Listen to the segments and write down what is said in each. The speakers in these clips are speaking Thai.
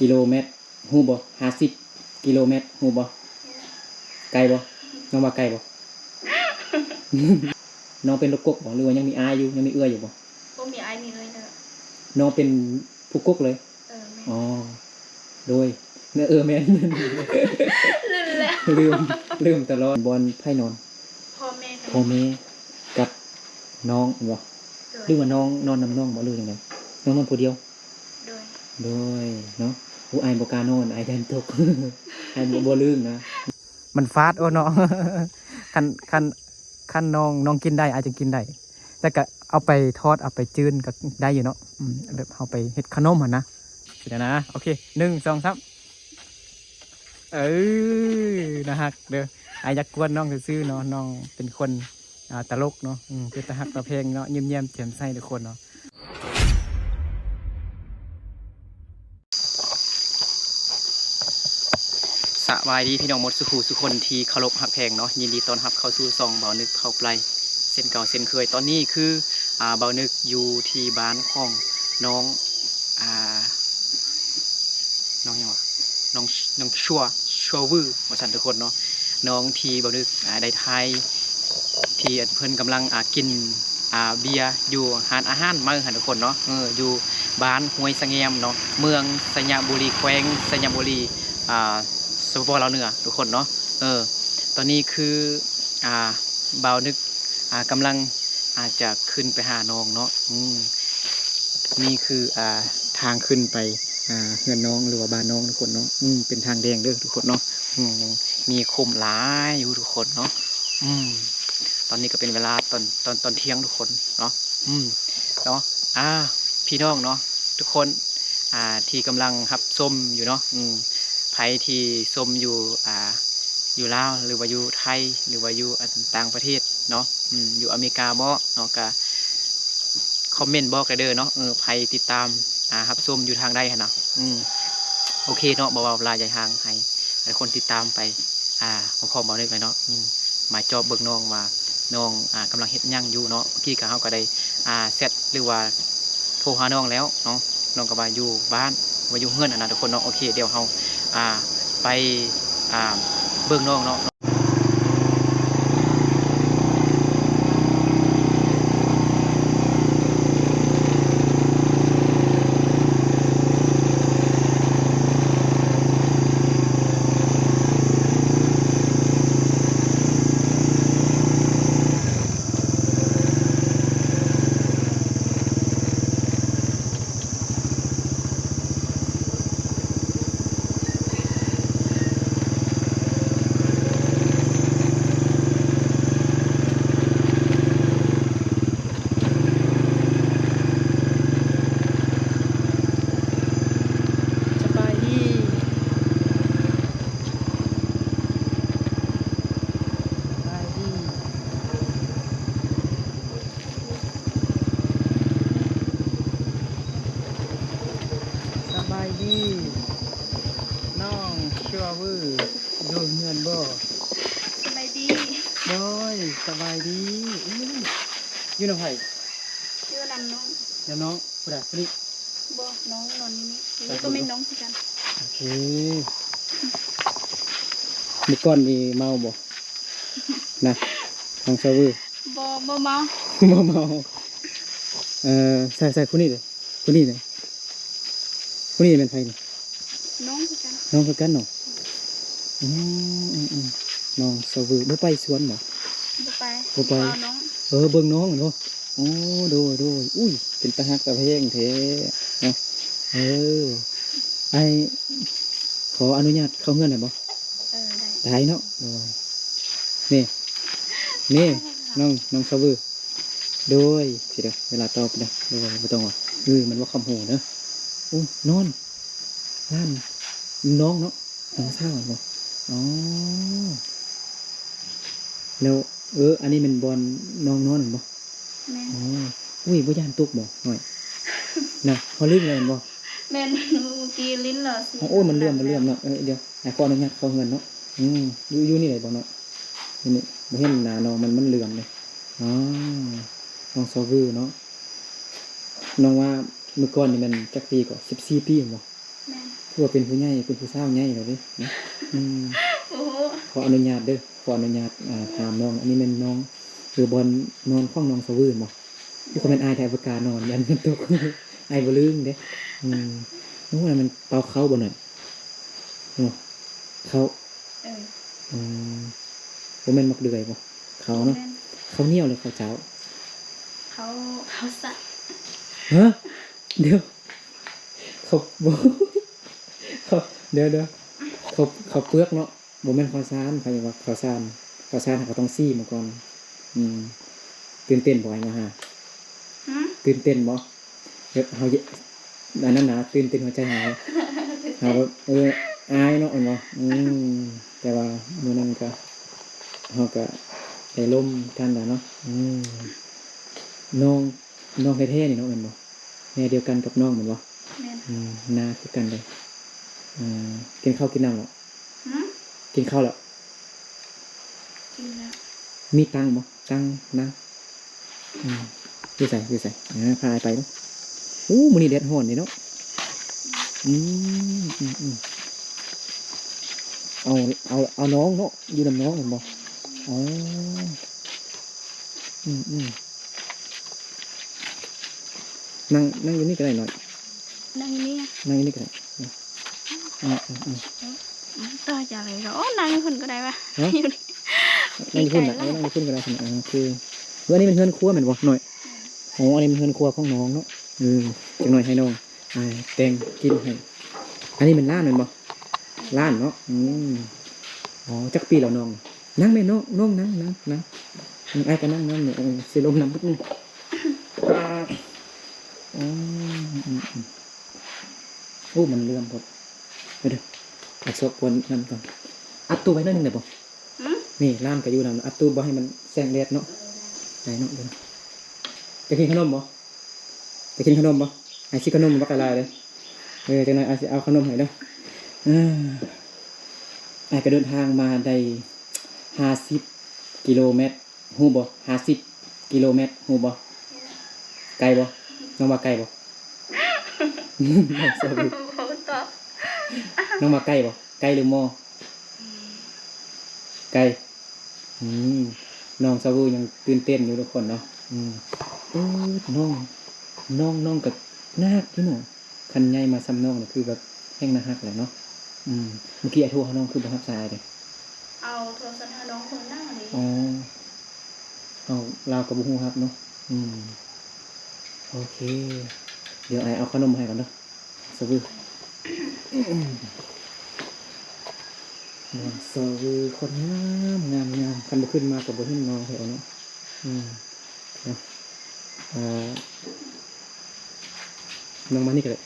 กิโลเมตรฮู้บ่50กิโลเมตรฮู้บ่ไกลบ่น้องว่าไกลบ่ น้องเป็นลูกกกบ่หรือว่ายังมีอายอยู่ยังมีเอื้ออยู่บ่มีอายมีเลยเด้อน้องเป็นผู้กกเลยแม่อ๋อโดยแม่น ลืมแล้ว ลืมตลอดบอลไพ่นอนพ่อแม่กับน้องบ่หรือว่าน้องนอนนำน้องบ่หรือจังไดน้องนอนผู้เดียวโดยเนาะผู้อายบ่กล้านอนอายแดนตก อายบ่ลืมนะมันฟาดโอ้น้อง คันน้องกินได้อาจจะกินได้แต่ก็เอาไปทอดเอาไปจืนก็ได้อยู่เนาะแบบเอาไปเฮ็ดขนมหั่นนะเดี๋ยวนะโอเค1 2 3นะฮักเด้ออายอยากกวนน้องซื่อๆเนาะน้องเป็นคนตลกเนาะเป็นตาฮักตาเพลงเนาะยิ้มแย้มแจ่มใสทุกคนเนาะสบายดีพี่น้องหมดสุขสุคนที่เคารพฮักแพงเนาะยินดีต้อนรับเข้าสู่ซองเบานึกเข้าไปเส้นเก่าเส้นเคยตอนนี้คือเบานึกอยู่ที่บ้านของน้องน้องยังวะน้องชัววื้อมาสั่นทุกคนเนาะน้องที่เบานึกได้ไทยที่เพิ่นกำลังกินเบียร์อยู่หานอาหารมาหันทุกคนเนาะอยู่บ้านห้วยสะแงมเนาะเมืองสัญญาบุรีแขวงสัญญาบุรีสปปลาวเหนือทุกคนเนาะตอนนี้คือเบานึกกำลังอาจจะขึ้นไปหาน้องเนาะนี่คือทางขึ้นไปเฮือนน้องหรือว่าบ้านน้องทุกคนเนาะเป็นทางแดงเด้อทุกคนเนาะยังมีโคมหลายอยู่ทุกคนเนาะตอนนี้ก็เป็นเวลาตอนเที่ยงทุกคนเนาะเนาะพี่น้องเนาะทุกคนที่กำลังรับชมอยู่เนาะไผที่ชมอยู่ลาวหรือว่าอยู่ไทยหรือว่าอยู่ต่างประเทศเนาะอยู่อเมริกาบ่เนาะก็คอมเมนต์บอกกันเด้อเนาะไผติดตามรับชมอยู่ทางใดหั่นน่ะโอเคเนาะบ่ว่าเวลาใหญ่ทางให้คนติดตามไปพร้อมๆบ่นึกเลยเนาะมาจอบเบิ่งน้องว่าน้องกำลังเฮ็ดหยังอยู่เนาะเมื่อกี้ก็เฮาก็ได้แชทหรือว่าโทรหาน้องแล้วเนาะน้องก็ว่าอยู่บ้านว่าอยู่เฮือนนะทุกคนเนาะโอเคเดี๋ยวเฮาไปเบิ่งน้องเนาะดีน้องชัววื้ออยู่เฮือนบ่สบายดีโดยสบายดีอยู่นำไผอยู่นำน้องแล้วน้องผู้ใดผู้นี้บ่น้องนอนอยู่นี่ก็เป็นน้องคือกันโอเคมื้อก่อนนี่เมาบ่นะน้องชัววื้อบ่เมาบ่เมาใส่ผู้นี้เด้อผู้นี้เด้อผู้นี้เป็นไผนี่น้องคือกันน้องคือกันเนาะน้องชัววื้อบ่ไปสวนบ่บ่ไปน้องเบิ่งน้องเนาะโอ้ดูอุ้ยเป็นตาฮักตาเพลงแท้เนาะไอขออนุญาตเข้าเฮือนหน่อยบ่ได้เนาะนี่น้องชาวบือโดยสิเด้อเวลาตอบนะโดยบ่ต้องว่ามันว่าคำโหเด้อโอ้นอนนั่นน้องเนาะน้องสาวบ่อ๋อแล้วอันนี้มันบอลน้องนอนบ่แม่อุ้ยบ่ย่านตกบ่หน่อยนะเขาลืมอะไรบ่แม่นเมื่อกี้ลิ้นเหรอสิโอ้มันเลื่อมเนาะเดี๋ยวขออนุญาตเข้าเฮือนเนาะอยู่นี่ได้บ่เนาะนี่บ่เห็นหน้าน้องมันเหลื่อมเลยอ๋อน้องซอวือเนาะน้องว่าเมื่อก่อนนี่มันจักปีก่อน14 ปีบ่แม่ คือว่าเป็นผู้ใหญ่เป็นผู้สาวใหญ่แล้วเด้นะอืม โอ้โห ขออนุญาตเด้อขออนุญาตถามน้องอันนี้แม่นน้องหรือบอลนอนข้องน้องสะวืนบ่ที่เขาเป็นอายแถวประกาศนอนยันตก อายบ่ลืมเด้นู้นมันเป่าเขาบ่หน่อยเนาะเขา เออ อืมบ่แม่นมักเดือยบ่เขาเนาะ แม่น เขาเหนียวเลยเขาเจ้า เขาสะ ฮะเดี๋ยวเขาบ่ เขาเดี๋ยวเขาเปลือกเนาะบ่แม่นข้าวสารเขาเรียกว่าข้าวสารเขาต้องซี่มาก่อนตื่นเต้นบ่ไอ้มาหา หืม ตื่นเต้นบ่เดี๋ยวเฮาอันนั้นนะตื่นเต้นหัวใจหายเฮาแบบอายเนาะเห็นบ่แต่ว่ามื้อนั้นก็เฮาก็ได้ลมกันแล้วเนาะน้องแท้ๆนี่เนาะแม่นบ่แม่เดียวกันกับน้องแม่นบ่ แม่น หน้าคือกันเลยกินข้าวกินน้ำหรอ หืม กินข้าวแล้ว กินแล้ว มีตังค์บ่ตังค์นะอยู่ใส่พาไปเนาะมื้อนี้แดดร้อนนี่เนาะเอาน้องเนาะอยู่นำน้องเห็นบ่อ๋อนั่งอยู่นี่ก็ได้หน่อย นั่งนี่ นั่งอยู่นี่ก็ได้ต่อจากอะไรหรอนั่งคนก็ได้ปะ ฮะ นั่งอยู่พุ่นน่ะนั่งอยู่พุ่นก็ได้พุ่นคืออันนี้เป็นเฮือนครัวแม่นบ่หน่อยอ๋ออันนี้เป็นเฮือนครัวของน้องเนาะจังหน่อยให้น้องแต่งกินให้อันนี้เป็นร้านแม่นบ่ร้านเนาะอ๋อจักปีแล้วน้องนั่งแม่น้องนั่งไอ้ก็นั่งเนี่ยสิลมน้ำปึ๊ดนึงโอ้มันเลื่อมพดไปเด้ออัดซอกวนนั่นก่อนอัดตู้ไว้หน่อยหนึงได้บ่ หืม นี่ร้านก็อยู่นั่นอัดตู้บ่ให้มันแสงแดดเนาะไหนเนาะเดี๋ยวจะกินขนมบ่ไอ้สิขนมบ่กะลายเลยจังหน่อยไอ้สิเอาขนมให้เด้อไอ้ก็เดินทางมาได้50 กิโลเมตรฮู้บ่50 กิโลเมตรฮู้บ่ไกลบ่น้องว่าไกลบ่ น้องสาว โอ้ตอบ น้องว่าไกลบ่ไกลหรือมอไกลน้องสาวยังตื่นเต้นอยู่ทุกคนเนาะน้องกับนาคที่หนูคันใหญ่มาซ้ำน้องเนี่ยคือแบบแห้งนาฮักแหละเนาะเมื่อกี้ไอ้โทรหาน้องคือบ่รับสายเลย เอาโทรศัพท์หาน้องคนหน้าเลย เอาลาวกับบุ้งครับเนาะโอเค เดี๋ยวไอเอาขนมให้ก่อนเนาะสวือสวือคนงามคันบ่ขึ้นมากับบ่เห็นน้องให้เอาเนาะน้องมานี่ก็ได้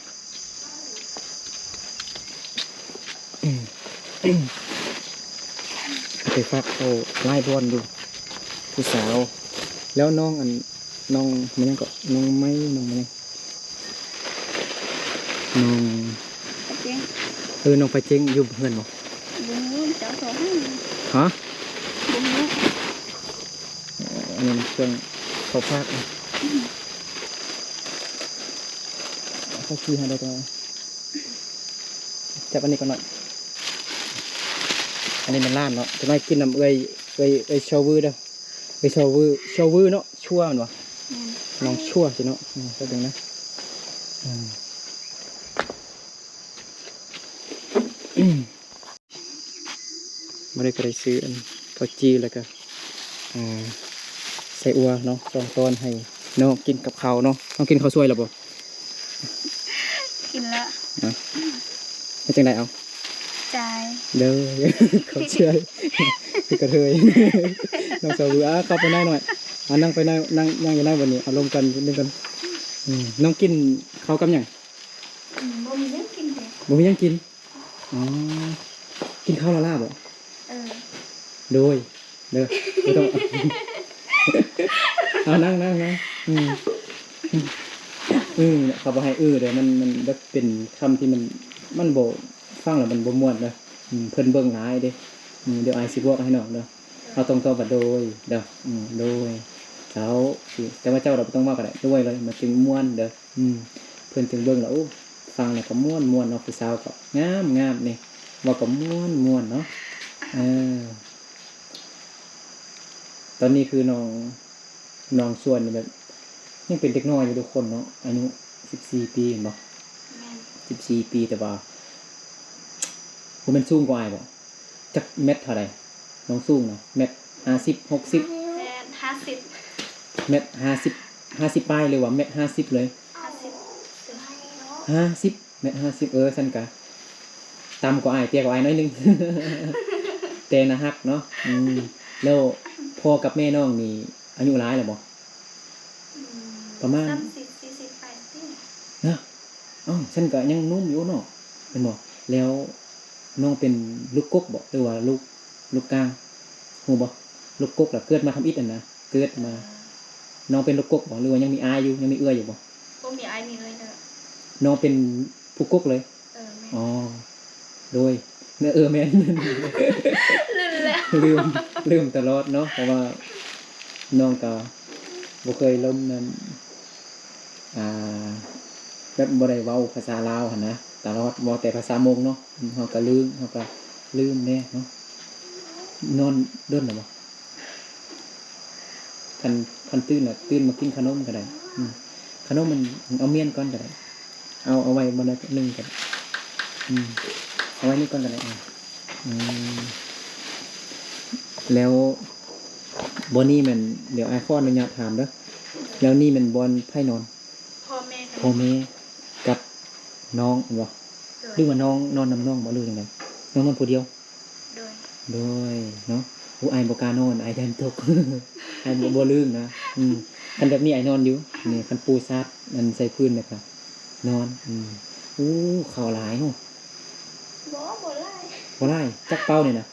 ไปฝากเอาไล่บอลดูผู้สาวแล้วน้องมันยังก็น้องไม่น้องมันยังน้อง เจ๊ง น้องไปเจ๊งอยู่เพื่อนบ่ บุ้งเจ้าสองให้ ฮะ บุ้ง อันนี้เครื่องเขาพากเขาขี้ให้ได้ตัวจับอันนี้ก่อนหน่อยอันนี้มันล้านเนาะจะไม่กินน้ำชาววือเด้อชาววือเนาะชั่วมันวะน้องชั่วสิเนาะก็ดึงนะมาได้ก็ได้ซื้ออันข้าวจีแล้วก็ใส่อัวเนาะ2 ตอนให้น้องกินกับข้าวเนาะน้องกินข้าวสวยหรือเปล่า กินละ ไม่จังไดเอา ใจ เด้อ เขาเชื่อคือกระเทย น้องสาวเข้าไปหน้าหน่อยนั่งไปนั่งอยู่หน้าวันนี้เอาลงกันนิดนึงกันน้องกินข้าวกับหยัง บ่มีเรื่องกินเลย บ่มีหยังกินกินข้าวละลาบ่ โดยเด้อไม่ต้อง เอานั่งเขาบอกให้เดี๋ยวมันเป็นคำที่มันโบฟังแล้วมันโบม่วนเด้อเพิ่นเบิ่งหลายเด้เดี๋ยวไอสิบอกให้น้องเด้อเอาตรงตัวบัดโดยเด้อโดยเขาแต่ว่าเจ้าเราต้องว่าก็ได้ด้วยเลยมันจึงม่วนเด้อเพิ่นจึงเบิ่งแล้ว ฟังเนี่ยก็ม่วนเนาะผู้สาวก็งามนี่ว่าก็ม่วนเนาะเออตอนนี้คือน้องส่วนแบบยังเป็นเด็กน้อยอยู่ทุกคนเนาะอายุ14 ปีเห็นบ่ แม่น 14 ปีแต่ว่าผมเป็นสูงกว่าอ้ายบ่จักเม็ดเท่าใดน้องสูงเนาะเม็ด50 60 แม่น50เม็ด50ปลายเลยว่าเม็ด50เลย50ถึง50เม็ด50ซั่นกะต่ำกว่าอ้ายเตี้ยกว่าอ้ายน้อยนึง แต่นะฮักเนาะแล้วพ่อกับแม่น้องนี่อายุหลายแล้วบ่ประมาณ 30 40ไปสิ นะฉันก็ยังนุ่มอยู่เนาะเป็นบ่แล้วน้องเป็นลูกกกบ่หรือว่าลูกกลางฮู้บ่ลูกกกล่ะเกิดมาทำอิฐนะเกิดมาน้องเป็นลูกกกบ่หรือว่ายังมีอายอยู่ยังมีเอื้อยอยู่บ่บ่มีอ้ายมีเอ้ยเด้อ น้องเป็นผู้กกเลย แม่น อ๋อโดยแม่น ลืมแล้ว ลืมตลอดเนาะเพราะว่าน้องก็บ่เคยล้มนั้นแบบบ่ได้เว้าภาษาลาวหั่นนะตลอดเว้าแต่ภาษามงเนาะเฮาก็ลืมแน่เนาะนอนด้นน่ะบ่คันตื่นน่ะตื่นมากินขนมก็ได้ขนมมันเอาเมียนก่อนก็ได้เอาไว้บ่ได้นึงก็ได้เอาไว้นี่ก่อนก็ได้แล้วบอนนี่มันเดี๋ยวไอคอนอนุญาตถามเด้อแล้วนี่มันบอนไพ่นอน พ่อแม่ พ่อแม่กับน้องบ่หรือว่าน้องนอนนำน้องบ่หรือยังไงน้องนอนผู้เดียวโดยเนาะผู้ไอบ่กล้านอนไอแดนตก ไอบ่ลืมนะคันแบบนี้ไอนอนอยู่นี่คันปูซัดมันใส่พื้นเนี่ยครับนอนข่าวหลายเนาะบ่ไล่ บ่ไล่จักเป้าเนี่ยนะ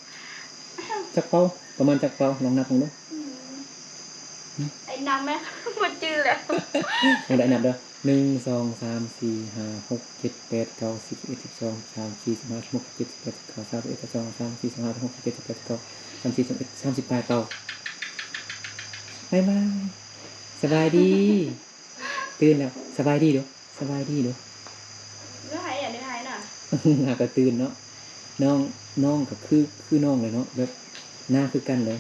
จักเป้าประมาณจักเป้าลองนับลงดู ไอ้น้ำแม่บ่จื้อแล้ว ลองได้นับเด้อ1 2 3 4 5 6 7 8 9 10 11 12 13 14 15 16 17 18 19 20 21 22 23 24 25 26 27 28 29 30 31 30ปลายเป้าบ๊ายบายสบายดีตื่นแล้วสบายดีเด้อสบายดีเด้อ เด้อหายน่ะ หากระตื่นเนาะน้องก็คือน้องเลยเนาะแบบหน้าคือกันเลย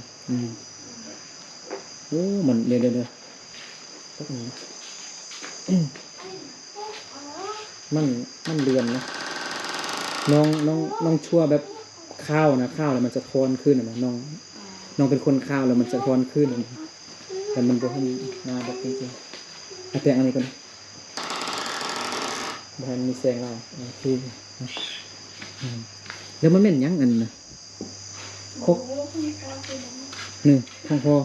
มันเดี๋ยวสักหน่อยมันเดือนนะน้องชั่วแบบข้าวแล้วมันจะทอนขึ้นนะน้องเป็นคนข้าวแล้วมันจะทอนขึ้นแต่มันบ่ให้หน้าแบบจริงๆเอาแต่งอันนี้ก่อนบ่ให้มีแสงเราคือแล้วมันเป็นยังอันนะคกนี่ข้างคอ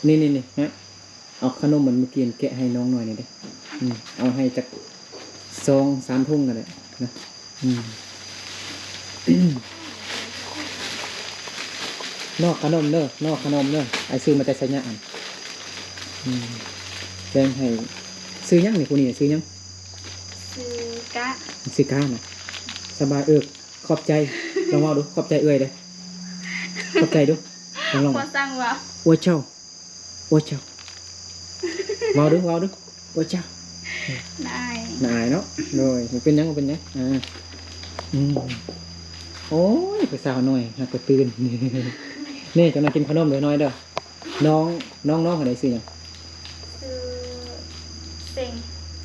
นี่ฮะเอาขนมมันเมื่อกี้แกะให้น้องหน่อยนี่เด้เอาให้จาก2-3 ทุ่งกันเลยนะนอกขนมเด้อไอซื้อมาแต่สัญญาอันแบ่งให้ซื้อยังนี่กูนี่ซื้อยังซื้อกาน่ะสบายขอบใจลองว่าดูขอบใจเด้ขอบใจดูลองพอสั่งว่าโอ้เจ้าว่าดูโอ้เจ้านายเนาะโดยมันเป็นยังโอ้ยไปสาวหน่อยหากก็ตื่นนี่จะมากินขนมเลยน้อยเด้อน้องอะไรซื้อยัง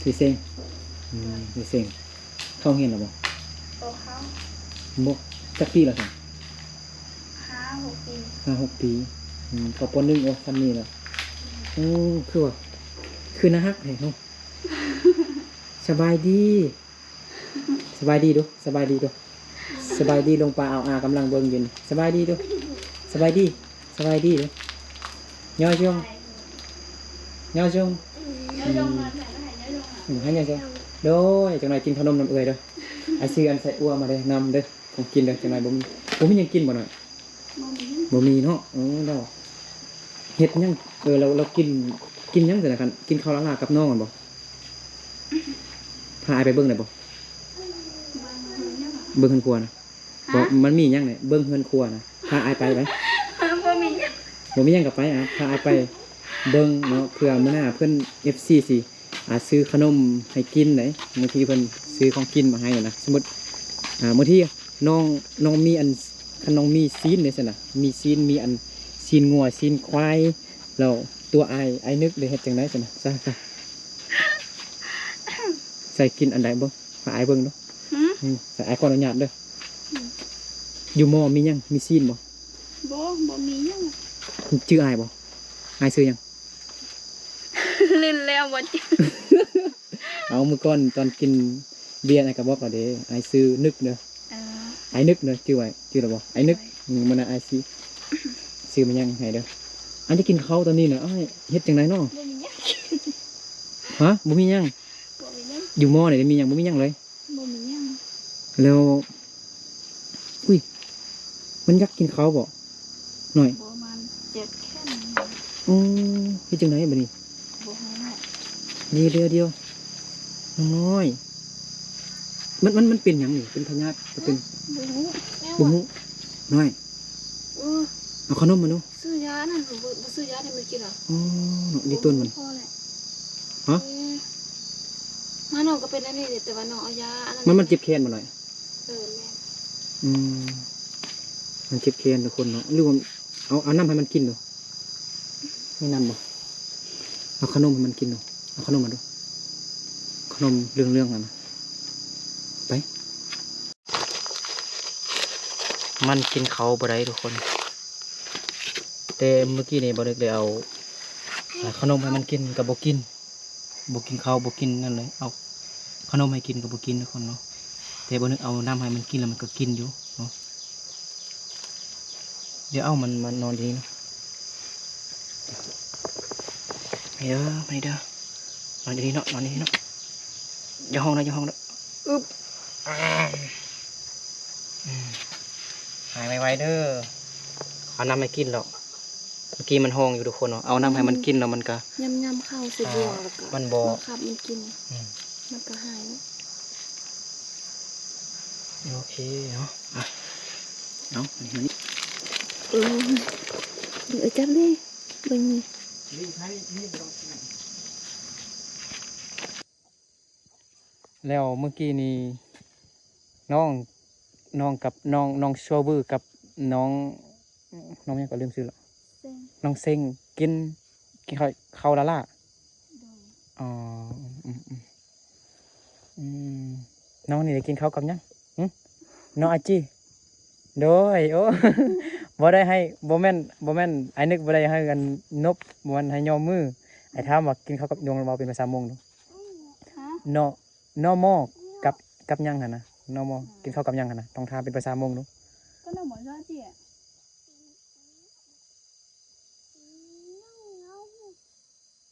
ซื้อเซ็งเข้าเห็นหรอบ่บ่จักปีละสิ5-6 ปีก็ป.1ซ้ำนี่ล่ะคือนะฮักให้เนาะสบายดีดูสบายดีลงปลาเอากำลังเบิ่งอยู่สบายดีดูสบายดีดูย่อชงให้ย่อชงโดยจังไหนกินขนมน้ำเอ่ยเด้อไอซื้ออันใส่อ้วมาเลยนำเด้อของกินเด้อจังไหนบ่มียังกินบ่หน่อยบ่มีเนาะเราเฮ็ดยังเรากินยังแต่ละกันกินข้าวล้างกับน้องกันบ่พาไปเบิ่งได้บ่เบิ่งเฮือนครัวนะบ่มันมียังไงเบิ่งเฮือนครัวนะพาไปบ่มียังกับไปพาไป เบิ่งเนาะเพื่อมื้อหน้าเพิ่น FC สิซื้อขนมให้กินได้บางทีเพิ่นซื้อของกินมาให้นะสมมุติบางทีน้องมีอันคันน้องมีซีนนี่ซั่นน่ะมีซีนมีอันซีนงัวซีนควายแล้วตัวไอนึกได้เฮ็ดจังได๋ซั่นน่ะซะใส่กินอันใดเบิ่งฝาไอเบิ่งเนาะ ใส่ไอขออนุญาตเด้ออยู่มอมียังมีซีนบ่ บ่มีหยัง ชื่อไอบ่ไอซื้อยัง เล่นแล้วบ่จิ เอามื้อก่อนตอนกินเบียร์ไอก็บอกแล้วเด้ไอซื้อนึกเด้อไอนึกเด้อชื่อไว้ชื่อแล้วบ่ไอนึกมื้อนั้นไอสิซื้อมายังให้เด้ออันจะกินข้าวตอนนี้น่ะอ้ายเฮ็ดจังไดเนาะ บ่มีหยัง ฮะบ่มีหยัง บ่มีหยัง อยู่มอนี่ได้มีหยังบ่มีหยังเลย บ่มีหยัง แล้วอุ้ยมันอยากกินข้าวบ่หน่อย บ่มันเจ็ดแค่น อ๋อเฮ็ดจังไดบัดนี้ บ่ให้ เดียวน้อยมันเป็นหยังนี่เป็นพยาธิเป็น บ่ฮู้แนว บุ้งน้อย เออ เอาขนมมาดู ซื้อยานั่นบ่ซื้อยาให้มันกินหรอ อ๋อเนาะดีต้นมัน พอแหละ ฮะ มาน้องก็เป็นอันนี้แต่ว่าน้องเอายาอันนั้น มันเจ็บแขนมาหน่อย แม่น อืมมันเจ็บแขนทุกคนเนาะหรือว่าเอาน้ำให้มันกินดูไม่น้ำบ่เอาขนมให้มันกินดูเอาขนมมาดูขนมเรื่องๆอ่ะนะไปมันกินเขาบ่ได้ทุกคนแต่เมื่อกี้นี่บ่ได้เลยเอาขนมให้มันกินกับบ่กินข้าวบ่กินนั่นเลยเอาขนมให้กินกับบ่กินทุกคนเนาะแต่บ่นึกเอาน้ำให้มันกินแล้วมันก็กินอยู่เนาะเดี๋ยวเอามันนอนดีเนาะไม่เด้อนอนดีเนาะอย่าห้องนะอึ๊บหายไวๆเด้อเอาน้ำให้กินหรอกเมื่อกี้มันห้องอยู่ทุกคนเนาะเอาน้ำให้มันกินแล้วมันก็ ยำเข้าสิบัวแล้วก็ มันบ่ ขับมันกินมันก็หาย โอเคเนาะเอานี่ เออจับดิเบิ่งนี่ แล้วเมื่อกี้นี้น้องกับน้องชัวเวอร์กับน้องยังก็ลืมชื่อแล้ว เส้น น้องเซ็งกินข้าวละล่า โดย อ๋ออืมน้องนี่ได้กินข้าวกับยังน้องอาจีโดยโอ้ บ่ได้ให้บ่แม่นไอ้นึกบ่ได้ให้กันนบบ่มันให้ยอมมือไอ้ถามว่ากินข้าวกับยงเราเป็นภาษามงดู ฮะ นอมอกับยังหั่นนะนอมอกินข้าวกับยังหั่นนะต้องถามเป็นภาษามงดู ก็น้องหมอชอบจิ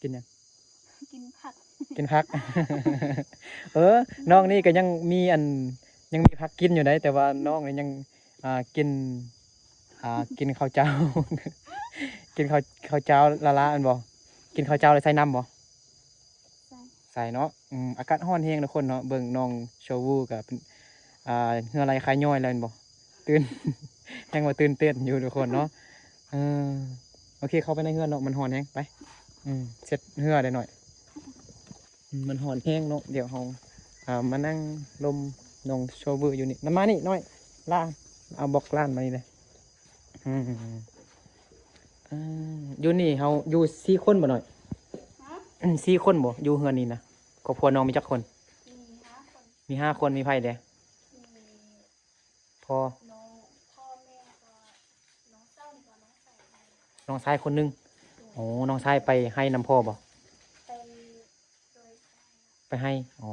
กินยัง กินผัก กินพัก น้องนี่ก็ยังมียังมีพักกินอยู่ได้แต่ว่าน้องนี่ยังกินกินข้าวเจ้า กินข้าวเจ้าละอันบ่กินข้าวเจ้าเลยใส่น้ำบ่ ใส่เนาะอากาศร้อนแห้งทุกคนเนาะเบิ่งน้องโชวูกับเหงื่อไหลคายย่อยแล้วแม่นบ่ตื่น ยังว่าตื่นเต้นอยู่ทุกคนเนาะโอเคเข้าไปในเฮือนเนาะมันร้อนแห้งไปเช็ดเฮือได้หน่อยมันร้อนแห้งเนาะเดี๋ยวเรามานั่งลมน้องโชวูอยู่นี่น้ำมานี่หน่อยล่างเอาบล็อกล้านมานี่เลยอยู่นี่เราอยู่4 คนบ่หน่อย 4 คนบ่อยู่เฮือนนี่นะครอบครัวน้องมีจักคน มี 5 คนมีไผเด้พอ น้องพ่อแม่ก็น้องเศร้านี่ก็น้องใส่ น้องชายคนหนึงโอ้น้องชายไปให้น้ำพ่อบ่ ไปโดย ไปให้อ๋อ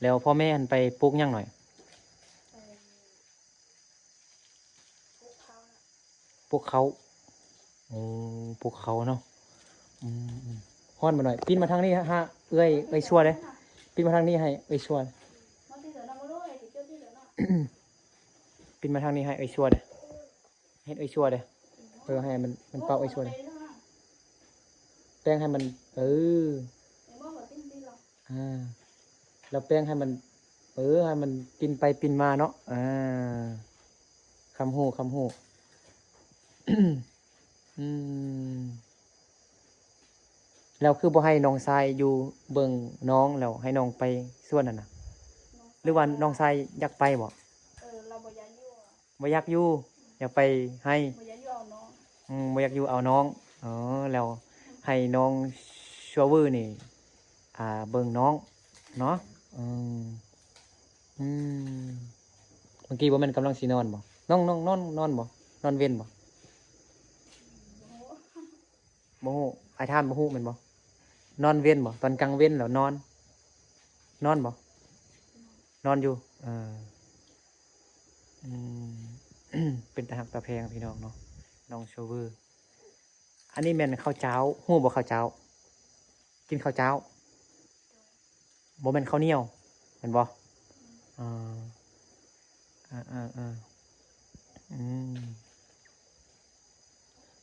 แล้วพ่อแม่หันไปปลูกหยังหน่อย ไปภูเขา ปลูกเขาโอ้ปลูกเขาเนาะฮ้อนมาหน่อยปีนมาทางนี้ฮะเอ้ยชัวร์เด้ปีนมาทางนี้ให้เอ้ยชัวร์ มันที่เหลือน้ำมันด้วยที่เจ้าที่เหลือเนาะ ปีนมาทางนี้ให้เอ้ยชัวร์เด้เฮ็ดเอ้ยชัวร์เด้ให้มันเป่าเอ้ยชัวร์เด้แป้งให้มันแล้วแป้งให้มันให้มันปินไปปินมาเนาะคำหู แล้วคือบ่ให้น้องชายอยู่เบิ่งน้องแล้วให้น้องไปส่วนนั้นน่ะหรือว่าน้องชายอยากไปบ่ เราบ่อยากอยู่อะ บ่อยากอยู่อยากไปให้ บ่อยากอยู่เอาน้อง บ่อยากอยู่เอาน้องอ๋อแล้วให้น้องชัวเวอร์นี่เบิ่งน้องเนาะอืมอืมเมื่อกี้บ่แม่นกำลังสินอนบ่นอนบ่นอนเว้นบ่บ่ฮู้อ้ายท่านบ่ฮู้แม่นบ่นอนเว้นบ่ตอนกลางเว้นแล้วนอนบ่นอนอยู่อืม เป็นตาหักตาแพงพี่น้องเนาะน้องโชเวอร์อันนี้แม่นข้าวเจ้าฮู้บ่ข้าวเจ้ากินข้าวเจ้าบ่แม่นข้าวเหนียวแม่นบ่อ่าอืม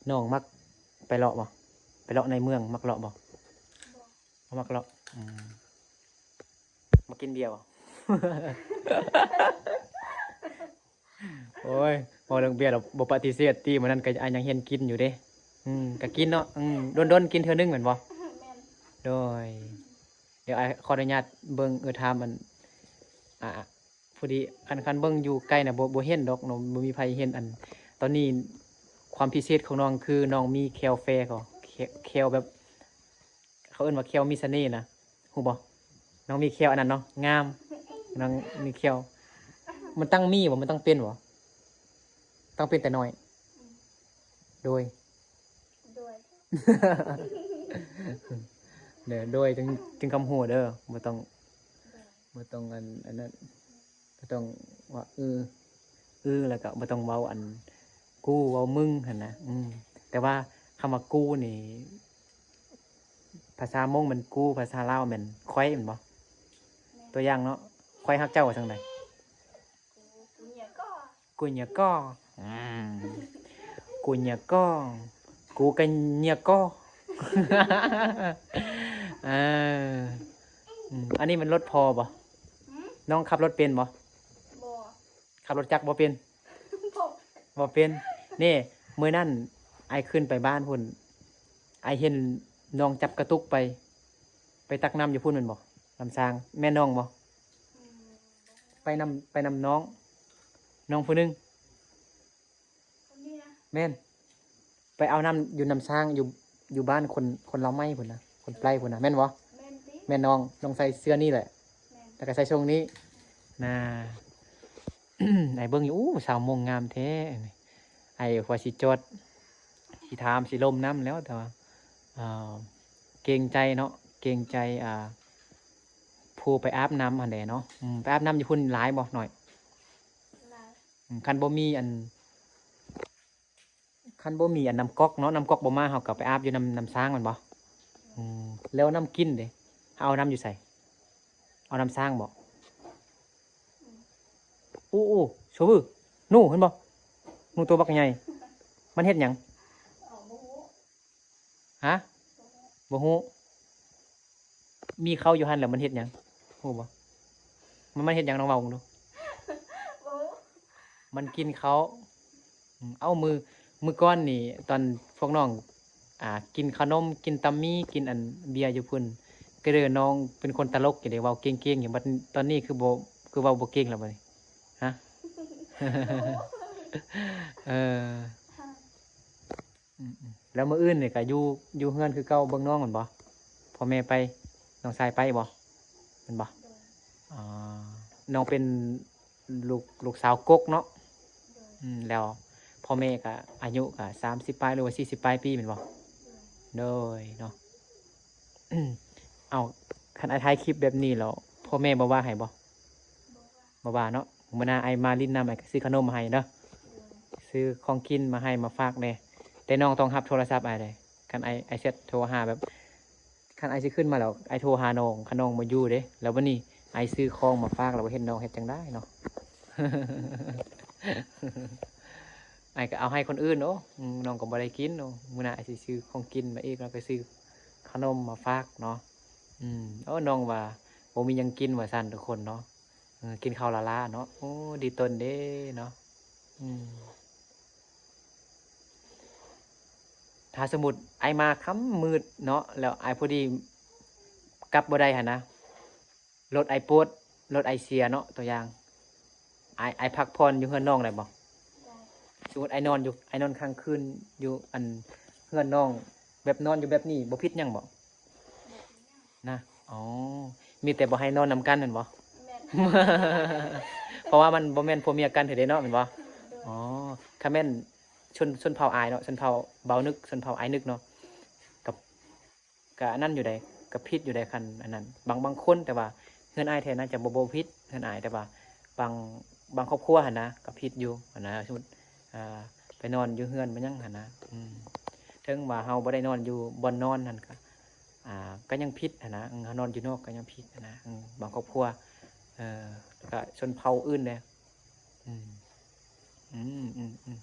น้องมักไปเลาะบ่ไปเลาะในเมืองมักเลาะบ่บ่มักเลาะมากินเบียร์บ่ โอ้ยพอเรื่องเบียร์เราบ่ปฏิเสธตีมันนั้นก็ยังเห็นกินอยู่เด้ก็กินเนาะโดนกินเทื่อนึงเหมือนบ่ แม่น โดยเดี๋ยวขออนุญาตเบิ่งถามมันพอดีคันเบิ่งอยู่ใกล้น่ะบ่เห็นดอกเนาะบ่มีไผเห็นตอนนี้ความพิเศษของน้องคือน้องมีแคลแฟก็แคลแบบ เขาเอิ้นว่าแคลมีเสน่ห์นะฮู้บ่น้องมีแคลอันนั้นเนาะงามน้องมีแคลมันตั้งมีบ่มันต้องเป็นบ่ต้องเป็นแต่น้อย โดย ด้วย เด้อโดยจึงคำหัวเด้อบ่ต้องอันนั้นบ่ต้องว่าแล้วก็บ่ต้องเว้ากูเว้ามึงหั่นนะแต่ว่าคำว่ากูนี่ภาษามงมันกูภาษาลาวมันค่อยแม่นบ่ตัวอย่างเนาะค่อยฮักเจ้าว่าจังได กูเนี่ยก็ กูเนี่ยก็กูเนี่ยก็กูกันเนี่ยก็เอออันนี้มันรถพอบ่น้องขับรถเป็นบ่ บ่ ขับรถจักรบ่เป็น บ่ บ่เป็นนี่มื้อนั้นไอขึ้นไปบ้านพุ่นไอเห็นน้องจับกระตุกไปตักน้ำอยู่พุ่นแม่นบ่ลำซางแม่น้องบ่ไปนำน้องผู้หนึง คนนี้นะ แม่นไปเอาน้ำอยู่น้ำช้างอยู่บ้านคนเราไม่พุ่นนะคนไกลพุ่นนะแม่นวะ แม่นติ แม่นน้องใส่เสื้อนี่แหละ แม่น แล้วก็ใส่ช่วงนี้น่า ไอ้เบิ้งอยู่อู้สาวมงงามแท้ไอ้หัวสิจดสิถามสิลมน้ำแล้วแต่ว่าเกรงใจเนาะเกรงใจผู้ไปอาบน้ำอันใดเนาะไปอาบน้ำอยู่พุ่นหลายบ่หน่อย หลาย คันบ่มีน้ำก๊อกเนาะน้ำก๊อกบ่มาเฮาก็ไปอาบอยู่น้ำช้างแมันบ่แล้วน้ำกินเด้เอาน้ำอยู่ใส่เอาน้ำช้างบ่อู้โชบือหนูเห็นบ่หนูตัวบักใหญ่มันเฮ็ดหยัง อ๋อบ่ฮู้ ฮะบ่ฮู้มีเขาอยู่หั่นแล้วมันเฮ็ดหยังฮู้บ่มันเฮ็ดหยังน้องเว้าดู บ่ฮู้ มันกินเขาเอามือก้อนนี่ตอนพวกน้องกินขนมกินตัมมี่กินเบียร์อยู่พุ่นก็เลยน้องเป็นคนตลกอยู่เด้เว้าเก่งๆอยู่บัดตอนนี้คือเว้าบ่เก่งแล้วบัดนี้ฮะ เออแล้วมื้ออื่นนี่ก็อยู่เฮือนคือเก่าเบิ่งน้องแม่นบ่พ่อแม่ไปน้องชายไปบ่แม่นบ่อ๋อน้องเป็นลูกสาวกกเนาะ แล้วพ่อแม่ก็อายุก็30 ปลายหรือว่า40 ปลายปีแม่นบ่โดยเนาะ เอาคันไอ้ถ่ายคลิปแบบนี้แล้วพ่อแม่บ่ว่าให้บ่ บ่ว่า บ่ว่าเนาะมื้อหน้าไอ้มาลิ้นน้ำไอ้ก็ซื้อขนมมาให้เด้อซื้อของกินมาให้มาฝากแน่แต่น้องต้องรับโทรศัพท์ไอ้เด้คันไอ้เซ็ตโทรหาแบบคันไอ้สิขึ้นมาแล้วไอ้โทรหาน้องคันน้องบ่อยู่เด้แล้ววันนี้ไอ้ซื้อของมาฝากแล้วบ่เห็นน้องเฮ็ดจังได้เนาะ ไอ้ก็เอาให้คนอื่นเนาะน้องก็บ่ได้กินเนาะมื้อหน้าไอ้สิซื้อของกินมาอีกแล้วก็ซื้อขนมมาฝากเนาะน้องว่าบ่มีหยังกินว่าซั่นทุกคนเนาะกินข้าวละลาเนาะโอ้ดีต้นเด้เนาะถ ถ้าสมมุติไอมาค่ำมืดเนาะแล้วไอพอดีกลับบ่ได้หั่นนะรถไอปวดรถไอเสียเนาะตัวอย่างไอพักผ่อนอยู่เฮือนน้องได้บ่สมมุติไอนอนค้างคืนอยู่อันเฮือนน้องแบบนอนอยู่แบบนี้บ่ผิดหยังบ่นะอ๋อมีแต่บ่ให้นอนนำกันนั่นบ่ เพราะว่ามันบ่แม่นผัวเมียกันเถิดเด้เนาะแม่นบ่อ๋อถ้าแม่นชนเผ่าอายเนาะชนเผ่าเบานึกชนเผ่าอายนึกเนาะกับกับอันนั้นอยู่ใดกับพิษอยู่ใดคันอันนั้นบางคนแต่ว่าเฮือนอายแท้น่าจะบ่พิษเฮือนอายแต่ว่าบางบางครอบครัวหั่นนะกับพิษอยู่หั่นนะสมมุติอ่าไปนอนอยู่เฮือนมันยังหั่นนะถึงว่าเฮาบ่ได้นอนอยู่บ่อนนอนนั่นก็ยังพิษหั่นนะเฮานอนอยู่นอกก็ยังพิษหั่นนะบางครอบครัวแล้วก็ชนเผ่าอื่นเนี่ยอืมอืม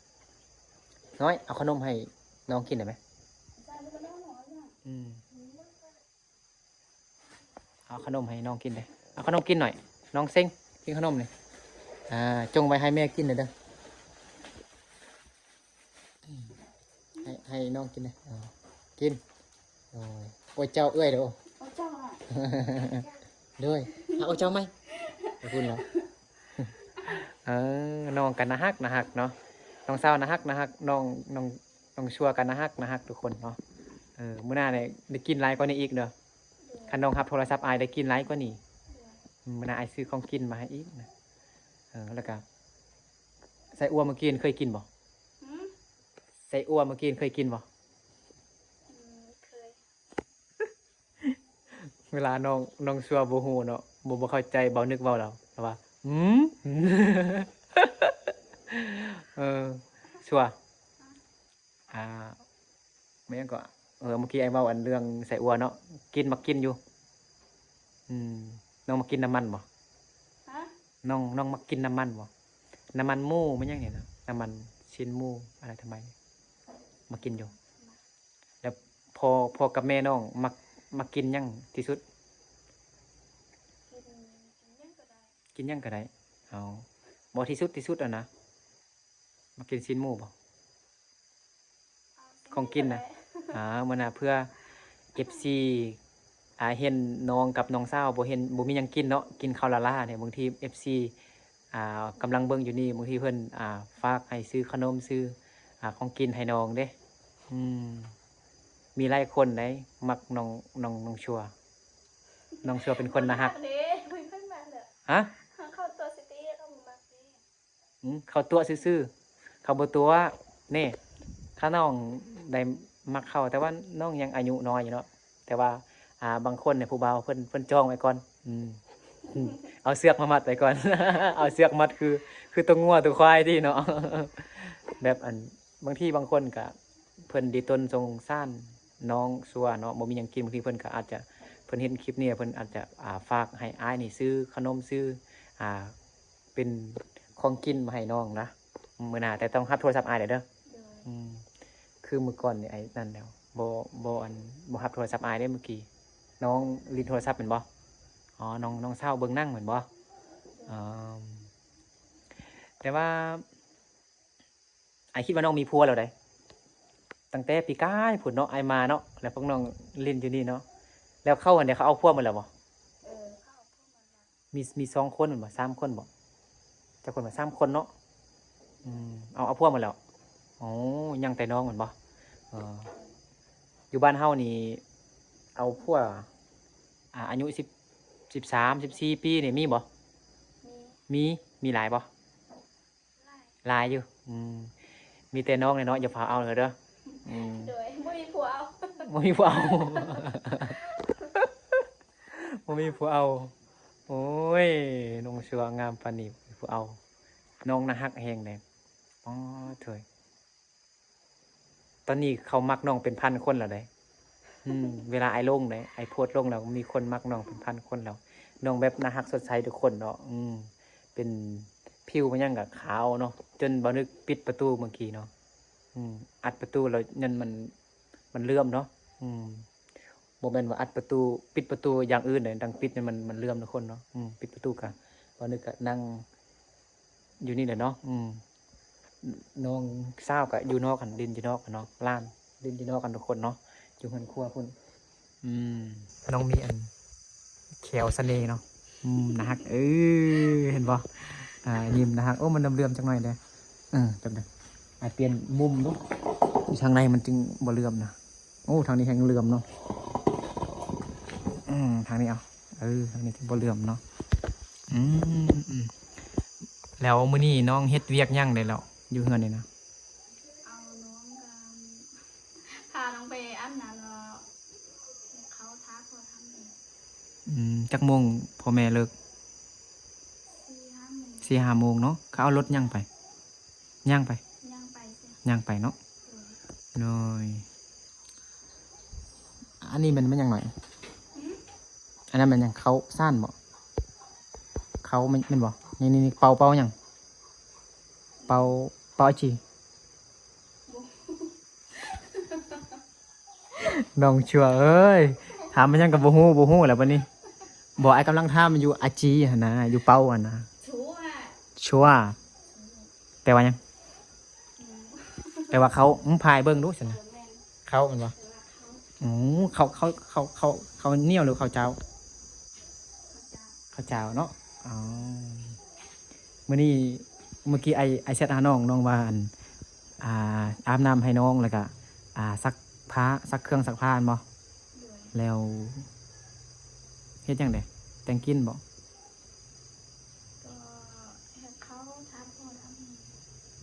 น้อยเอาขนมให้น้องกินได้ไหมอืมเอาขนมให้น้องกินเลยเอาขนมกินหน่อยน้องเซ็งกินขนมเลยจงไว้ให้แม่กินเลยเด้อให้น้องกินเลยกินโอ้ยเจ้าเอ้ยเด้อ เอาเจ้าอ่ะ ด้วยเอาเจ้าไหมขอบคุณเหรอน้องกันนะฮักนะฮักเนาะน้องเศร้านะฮักนะฮักน้องชัวกันนะฮักนะฮักทุกคนเนาะมื้อหน้าเนี่ยได้กินหลายกว่านี้อีกเด้อคันน้องรับโทรศัพท์อายได้กินหลายกว่านี้มื้อหน้าอายซื้อของกินมาให้อีกนะแล้วก็ใส่อั่วเมื่อกี้เคยกินบ่ใส่อั่วเมื่อกี้เคยกินบ่เคย เวลาน้องชัวบ่ฮู้เนาะบ่เข้าใจเบานึกเว้าเราแต่ว่าเออชัวอ่าไม่งั้นก็เมื่อกี้ไอ้เว้าอันเรื่องใส่อั่วเนาะมักกินอยู่น้องมากินน้ำมันบ่ฮะน้องมากินน้ำมันบ่น้ำมันหมูไม่ยังเนี่ยนะน้ำมันชิ้นหมูอะไรทำไมมากินอยู่แล้วพอกับแม่น้องมากินยังที่สุดกินยังก็ได้เอาบ่ที่สุดอ่ะนะมากินชิ้นหมูบ่ของกินนะมันเพื่อFC เห็นน้องกับน้องสาวบ่มีหยังกินเนาะกินข้าวละล่าเนี่ยบางที FC กำลังเบิ่งอยู่นี่บางทีเพิ่นฝากให้ซื้อขนมซื้อของกินให้น้องเด้มีหลายคนได้มักน้องชัวเป็นคนนะฮักฮะเข้าตัวซิตี้เข้ามุมมักนี่ เขาตัวซื่อๆเขาบ่ตัวนี่ถ้าน้องได้มักเขาแต่ว่าน้องยังอายุน้อยอยู่เนาะแต่ว่าบางคนเนี่ยผู้บ่าวเพิ่นจองไว้ก่อนเอาเสือกมามัดไว้ก่อน เอาเสือกมัดคือตัวงัวตัวควายที่เนาะ แบบบางทีบางคนก็เพิ่นดีตนสงสารน้องซัวเนาะบ่มีหยังกินบางทีเพิ่นก็อาจจะเพิ่นเห็นคลิปนี้เพิ่นอาจจะฝากให้อ้ายนี่ซื้อขนมซื้อเป็นของกินมาให้น้องนะมื้อหน้าแต่ต้องรับโทรศัพท์อ้ายเด้อคือมื้อก่อนนี่ไอ้นั่นแล้วบ่รับโทรศัพท์อ้ายได้เมื่อกี้น้องลินโทรศัพท์เป็นบ่อ๋อน้องเศร้าเบิ่งนั่งเหมือนบ่แต่ว่าไอคิดว่าน้องมีผัวแล้วได้ตั้งแต่ปีก้ายผุนเนาะไอมาเนาะแล้วพวกน้องเล่นอยู่นี่เนาะแล้วเข้าอันเดียวเขาเอาผัวมาแล้วบ่เข้าพวกมันละมี2 คนเหมือนบ่3 คนบ่จะคนมา3 คนเนาะเอาผัวมาแล้วอ๋อยังแต่น้องเหมือนบ่อยู่บ้านเฮานี่เอาผัวอายุ13-14 ปีนี่มีบ่มีหลายบ่หลายอยู่มีแต่น้องเนี่ยเนาะอย่าพาเอาเลยเด้อโดยไม่มีผัวเอา บ่มีผู้เอา บ่มีผู้เอาโอ้ยน้องชัวงามปานนี้ผู้เอาน้องน่าฮักแฮงเลยอ๋อเถอยตอนนี้เขามักน้องเป็นพันคนแล้วเด้เวลาไอ้ลงเลยไอ้โพสต์ลงแล้วมีคนมักน้องเป็นพันคนแล้วน้องแบบน่าฮักสดใสทุกคนเนาะเป็นผิวมันยังกับขาวเนาะจนบ่นึกปิดประตูเมื่อกี้เนาะอัดประตูแล้วยันมันเลื่อมเนาะโมเมนต์ว่าอัดประตูปิดประตูอย่างอื่นเลยดังปิดเนี่ยมันเลื่อมทุกคนเนาะปิดประตูกันบ่นึกก็นั่งอยู่นี่แหละเนาะน้องสาวก็อยู่นอกกันดินอยู่นอกกันเนาะล้าน ดินดีนอกกันทุกคนเนาะอยู่เฮือนครัวพุ่นน้องมีอันแขวเสน่ห์เนาะนะฮะเห็นบ่ยิ้มนะฮะโอ้มันเลื่อมๆจังหน่อยเลยจำได้เปลี่ยนมุมดูทางในมันจึงบ่เลื่อมนะโอ้ทางนี้แห้งเลื่อมเนาะทางนี้เอาทางนี้ถึงบ่เลื่อมเนาะแล้วมื้อนี้น้องเฮ็ดเวียกยังได้แล้วอยู่เฮือนนี่นะ เอาน้องกันพาน้องไปอาบน้ำแล้วเขาท้าเขาทำเอง จักโมงพ่อแม่เลิก 4-5 โมงเนาะเขาเอารถย่างไปย่างไป ย่างไปเนาะน้อยอันนี้มันยังหน่อยอันนั้นมันยังเขาซ่านบ่เขามันบ่นี่เป่ายังเป่าจีน้องชัวเอ้ยถามมันยังกับบ่ฮู้แหละวันนี้บอกไอ้กำลังท่ามันอยู่อาจีหั่นนะอยู่เป่าอ่ะนะชัวแปลว่ายังแปลว่าเขาพายเบิ่งดูสินะเขามันบ่เขาเหนียวหรือเขาเจ้าเนาะเมื่อกี้ไอเซตหาน้องว่าอาบน้ำให้น้องแล้วก็ซักผ้าซักเครื่องซักผ้าบ่แล้วเฮ็ดจังไดแต่งกินบ่ก็ให้เขาท้าเขาทำเอง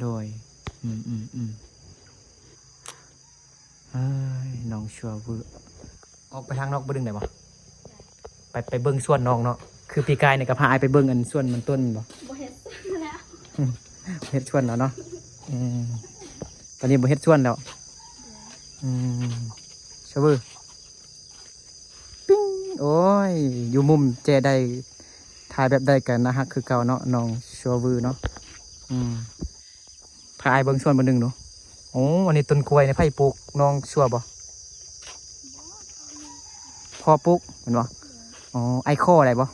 โดยน้องชัวเวอร์ออกไปทางนอกบ่ดึงได้บ่ไปเบิ่งส่วนน้องเนาะคือปีกายเนี่ยก็พาไอไปเบิ่งอันส่วนมันต้นบ่เฮ็ดแล้ว เฮ็ดส่วนแล้วเนาะตอนนี้บ่เฮ็ดส่วนแล้วชัวเวอร์ปิ้งโอ้ยอยู่มุมเจได้ถ่ายแบบใดกันนะฮะคือเก่าเนาะน้องชัวเวอร์เนาะพาไอเบิ่งส่วนบ่ดึงเนาะโอ้อันนี้ต้นกล้วยในไผ่ปลูกน้องชัวบ่พอปลูกเห็นบ่ไอโคอะไรบ่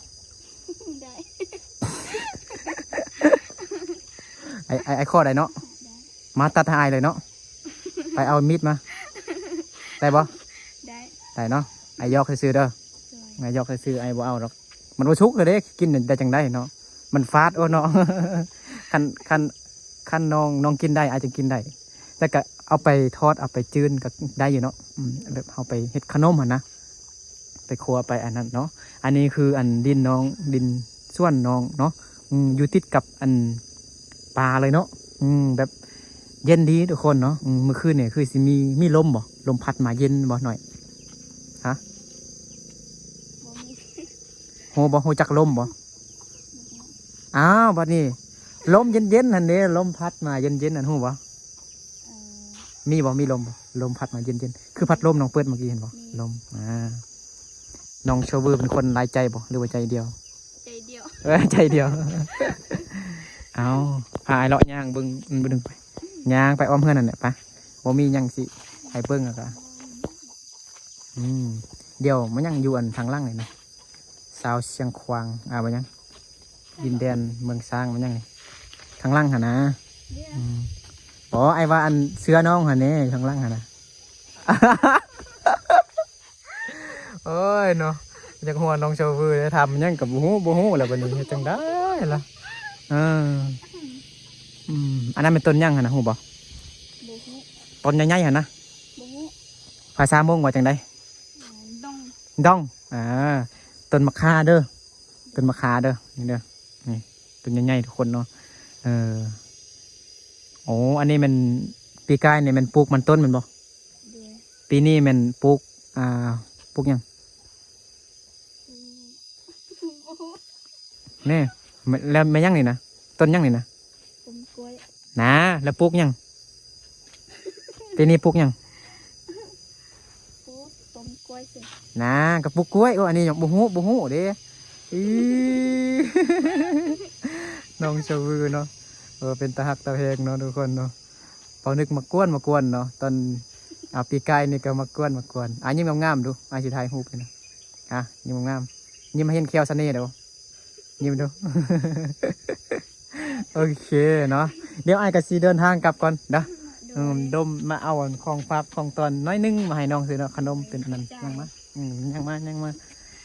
ได้ ไอโคอะไรเนาะมาตัดให้เลยเนาะไปเอามีดมาได้บ่ได้เนาะไอยอกซื้อเด้อไอยอกซื้อไอบ่เอาหรอกมันบ่ชุกเลยเด้กินได้จังได้เนาะมันฟาดโอ้เนาะคันน้องกินได้อาจจะกินได้แต่ก็เอาไปทอดเอาไปจืนก็ได้อยู่เนาะแบบเอาไปเฮ็ดขนมหั่นนะไปครัวไปอันนั้นเนาะอันนี้คืออันดินส่วนน้องเนาะอยู่ติดกับอันปลาเลยเนาะแบบเย็นดีทุกคนเนาะเมื่อคืนเนี่ยคือสิมีลมบ่ลมพัดมาเย็นบ่หน่อยฮะโหจักลมบ่อ้าวบัดนี้ลมเย็นนั่นเด้ลมพัดมาเย็นนั่นฮู้บ่มีลมบ่ลมพัดมาเย็นคือพัดลมน้องเปิดเมื่อกี้เห็นบ่ลมน้องโชเวอร์เป็นคนหลายใจบ่หรือว่าใจเดียวใจเดียวเอาพายเลาะย่างเบิ่งไปย่างไปอ้อมเพื่อนนั่นแหละปะบ่มียังสิให้เบิ่งอ่ะก็เดี๋ยวมันยังอยู่อันทางล่างเลยนะสาวเชียงควางบ่ยังดินแดนเมืองสร้างมันยังนี่ทางล่างหั่นนะไอ้ว่าอันเสื้อน้องหั่นนี่ทางล่างหั่นนะโอ้ยเนาะจากหัวน้องโชเวอร์ได้ทำยังกับบ่ฮู้แล้วบัดนี้จังได้ล่ะอันนั้นเป็นต้นยังหั่นนะฮู้บ่ต้นใหญ่ๆหั่นนะภาษามงว่าจังได๋ดองต้นมะข่าเด้อต้นมะข่าเด้อนี่เด้อนี่ต้นใหญ่ๆทุกคนเนาะโอ้อันนี้มันปีกายนี่มันปลูกมันต้นมันบ่ปีนี้มันปลูกยังนี่แล้วไม่ยังนี่นะต้นยังนี่นะนะแล้วปลูกยังปีนี้ปลูกยังต้นกล้วยสินะกับปลูกกล้วยอันนี้ยังบ่ฮู้เด้น้องชาวือเนาะเป็นตาหักตาแพงเนาะทุกคนเนาะพอนึกมากวนเนาะตอนปีกายนี่ก็มากวนยิ้มงามๆดูสิถ่ายรูปเลยนะยิ้มงามยิ้มให้เห็นแควเสน่ห์เด้อยิ้มดู โอเคเนาะเดี๋ยวไอ้ก็สิเดินทางกลับก่อนเด้อ โด ดมมาเอาของฝากของตอนน้อยนึงมาให้น้องซื้อเนาะขนมเป็นนั่นยังมายังมา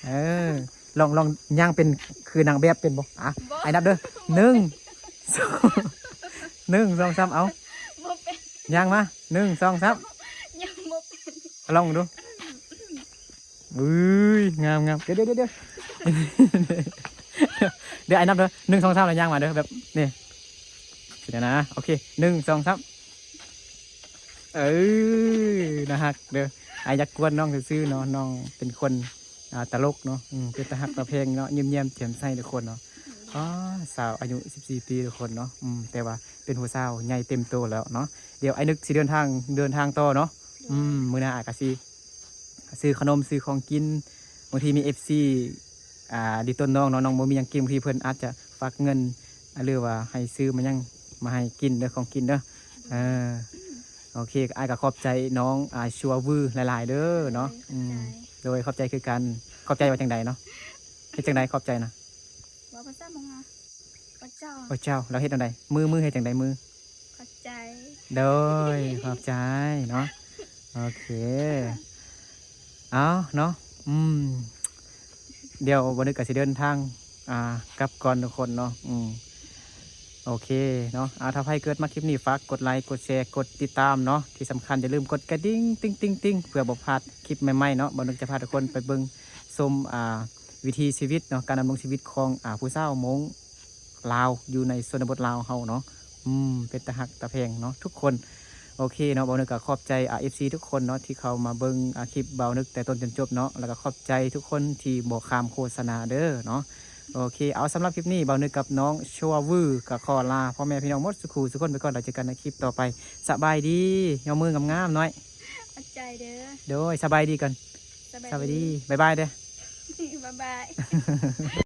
เออลองย่างเป็นคือนางแบบเป็นบ่อ่ะไอ้นับเด้อ1 2 1 2 3เอา บ่เป็น ย่างมา1 2 3 ยังบ่เป็น ลองดูอุ้ยงามเดี๋ยวเดี๋ยวไอ้นับเด้อ1 2 3แล้วย่างมาเด้อแบบนี่เดี๋ยวนะโอเค1 2 3นะฮักเด้อไอ้ยักกวนน้องซื่อๆเนาะน้องเป็นคนตลกเนาะเป็นตาฮักตาเพลงเนาะเยี่ยมแจ่มใสทุกคนเนาะอ๋อสาวอายุ14 ปีทุกคนเนาะแต่ว่าเป็นหัวสาวใหญ่เต็มโตแล้วเนาะเดี๋ยวไอ้นึกสิเดินทางต่อเนาะมื้อหน้าอากาสิซื้อขนมซื้อของกินบางทีมี FC ดีต้นน้องเนาะน้องบ่มีหยังกินบางทีเพิ่นอาจจะฝากเงินหรือว่าให้ซื้อมาให้กินเด้อของกินเด้อโอเคไอ้ก็ขอบใจน้องชัววือหลายๆเด้อเนาะโดยขอบใจคือกันขอบใจว่าจังใดเนาะเฮ็ดจังใดขอบใจนะ ว่าภาษามงพระเจ้า โอ้เจ้าเราเฮ็ดจังใดมือเฮ็ดจังใดมือ ขอบใจ โดยขอบใจเนาะโอเคเอาเนาะเดี๋ยววันนี้ก็สิเดินทางกลับก่อนทุกคนเนาะโอเคเนาะถ้าใครเกิดมาคลิปนี้ฝากกดไลค์กดแชร์กดติดตามเนาะที่สำคัญอย่าลืมกดกระดิ่งติ้งเพื่อบ่พลาดคลิปใหม่ๆเนาะบ่นึกจะพาทุกคนไปเบิ่งชมวิถีชีวิตเนาะการดำรงชีวิตของผู้สาวมงลาวอยู่ในชนบทลาวเฮาเนาะเป็นตาหักตาแพงเนาะทุกคนโอเคเนาะบ่นึกก็ขอบใจFC ทุกคนเนาะที่เข้ามาเบิ่งคลิปบ่าวนึกแต่ต้นจนจบเนาะแล้วก็ขอบใจทุกคนที่บ่ข้ามโฆษณาเด้อเนาะโอเคเอาสำหรับคลิปนี้บ่าวนึกกับน้องชัววือกับขอลาพ่อแม่พี่น้องหมดสุขทุกคนไปก่อนเราเจอกันในคลิปต่อไปสบายดียอมืองามๆหน่อย ขอบใจเด้อ โดยสบายดีกันสบายดีบ๊ายบายเด้อ บ๊ายบาย